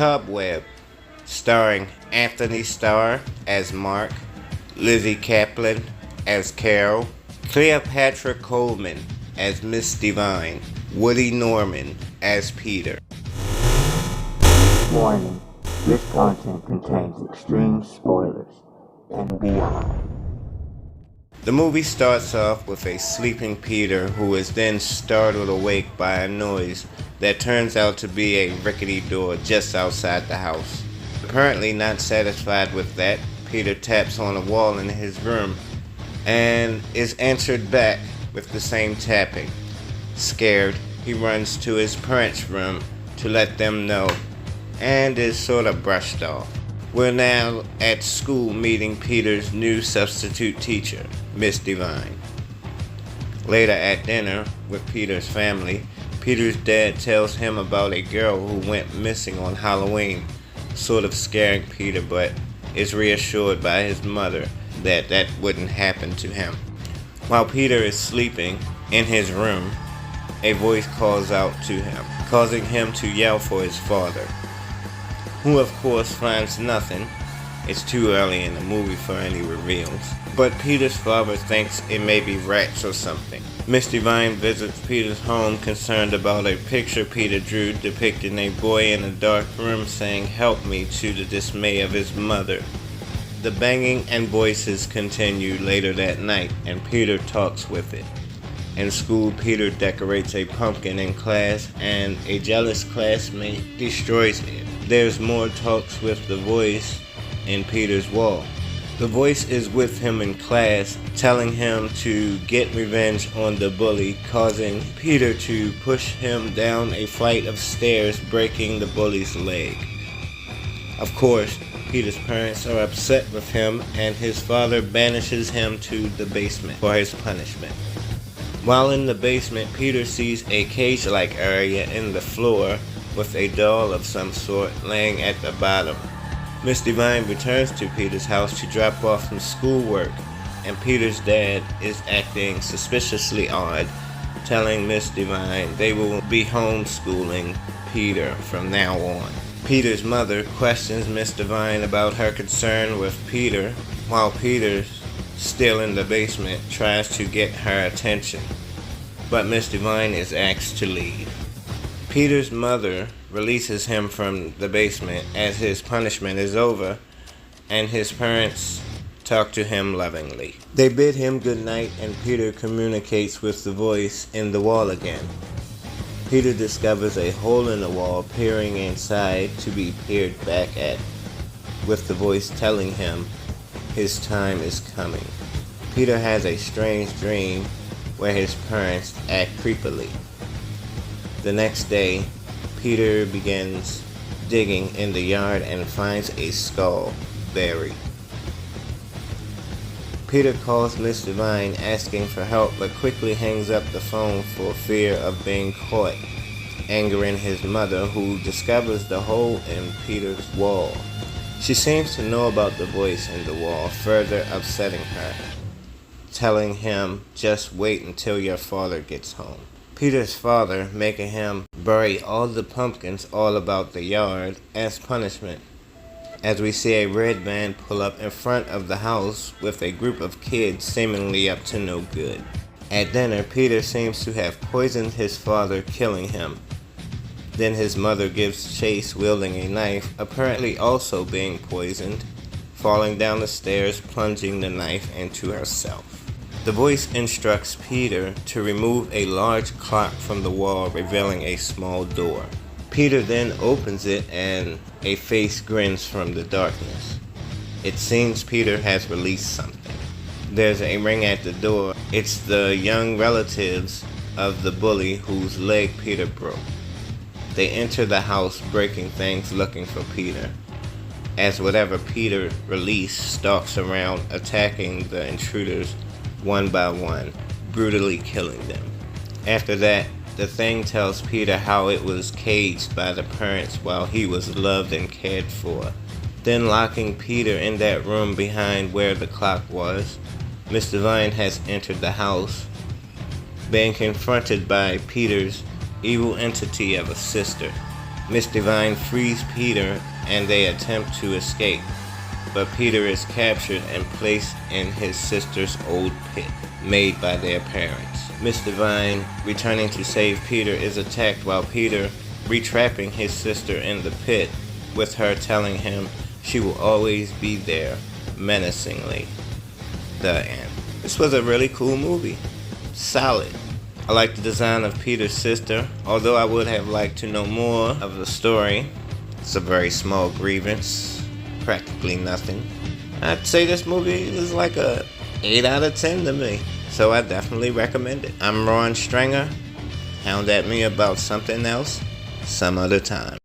Cobweb, starring Anthony Starr as Mark, Lizzie Kaplan as Carol, Cleopatra Coleman as Miss Divine, Woody Norman as Peter. Warning, this content contains extreme spoilers and beyond. The movie starts off with a sleeping Peter who is then startled awake by a noise that turns out to be a rickety door just outside the house. Apparently not satisfied with that, Peter taps on a wall in his room and is answered back with the same tapping. Scared, he runs to his parents' room to let them know and is sort of brushed off. We're now at school meeting Peter's new substitute teacher, Miss Divine. Later at dinner with Peter's family, Peter's dad tells him about a girl who went missing on Halloween, sort of scaring Peter, but is reassured by his mother that that wouldn't happen to him. While Peter is sleeping in his room, a voice calls out to him, causing him to yell for his father, who of course finds nothing. It's too early in the movie for any reveals. But Peter's father thinks it may be rats or something. Miss Divine visits Peter's home concerned about a picture Peter drew depicting a boy in a dark room saying "help me" to the dismay of his mother. The banging and voices continue later that night and Peter talks with it. In school, Peter decorates a pumpkin in class and a jealous classmate destroys it. There's more talks with the voice in Peter's wall. The voice is with him in class, telling him to get revenge on the bully, causing Peter to push him down a flight of stairs, breaking the bully's leg. Of course, Peter's parents are upset with him and his father banishes him to the basement for his punishment. While in the basement, Peter sees a cage-like area in the floor with a doll of some sort laying at the bottom. Miss Divine returns to Peter's house to drop off some schoolwork, and Peter's dad is acting suspiciously odd, telling Miss Divine they will be homeschooling Peter from now on. Peter's mother questions Miss Divine about her concern with Peter, while Peter, still in the basement, tries to get her attention, but Miss Divine is asked to leave. Peter's mother releases him from the basement as his punishment is over, and his parents talk to him lovingly. They bid him good night, and Peter communicates with the voice in the wall again. Peter discovers a hole in the wall, peering inside to be peered back at, with the voice telling him his time is coming. Peter has a strange dream where his parents act creepily. The next day, Peter begins digging in the yard and finds a skull buried. Peter calls Miss Divine asking for help but quickly hangs up the phone for fear of being caught, angering his mother who discovers the hole in Peter's wall. She seems to know about the voice in the wall, further upsetting her, telling him just wait until your father gets home. Peter's father making him bury all the pumpkins all about the yard as punishment, as we see a red van pull up in front of the house with a group of kids seemingly up to no good. At dinner, Peter seems to have poisoned his father, killing him. Then his mother gives chase wielding a knife, apparently also being poisoned, falling down the stairs, plunging the knife into herself. The voice instructs Peter to remove a large clock from the wall, revealing a small door. Peter then opens it and a face grins from the darkness. It seems Peter has released something. There's a ring at the door. It's the young relatives of the bully whose leg Peter broke. They enter the house, breaking things, looking for Peter, as whatever Peter released stalks around, attacking the intruders one by one, brutally killing them. After that, the thing tells Peter how it was caged by the parents while he was loved and cared for. Then locking Peter in that room behind where the clock was, Miss Divine has entered the house, being confronted by Peter's evil entity of a sister. Miss Divine frees Peter and they attempt to escape, but Peter is captured and placed in his sister's old pit made by their parents. Miss Divine, returning to save Peter, is attacked while Peter retrapping his sister in the pit, with her telling him she will always be there, menacingly. The end. This was a really cool movie. Solid. I like the design of Peter's sister, although I would have liked to know more of the story. It's a very small grievance, practically nothing. I'd say this movie is like a 8 out of 10 to me, so I definitely recommend it. I'm Ron Strenger. Hound at me about something else some other time.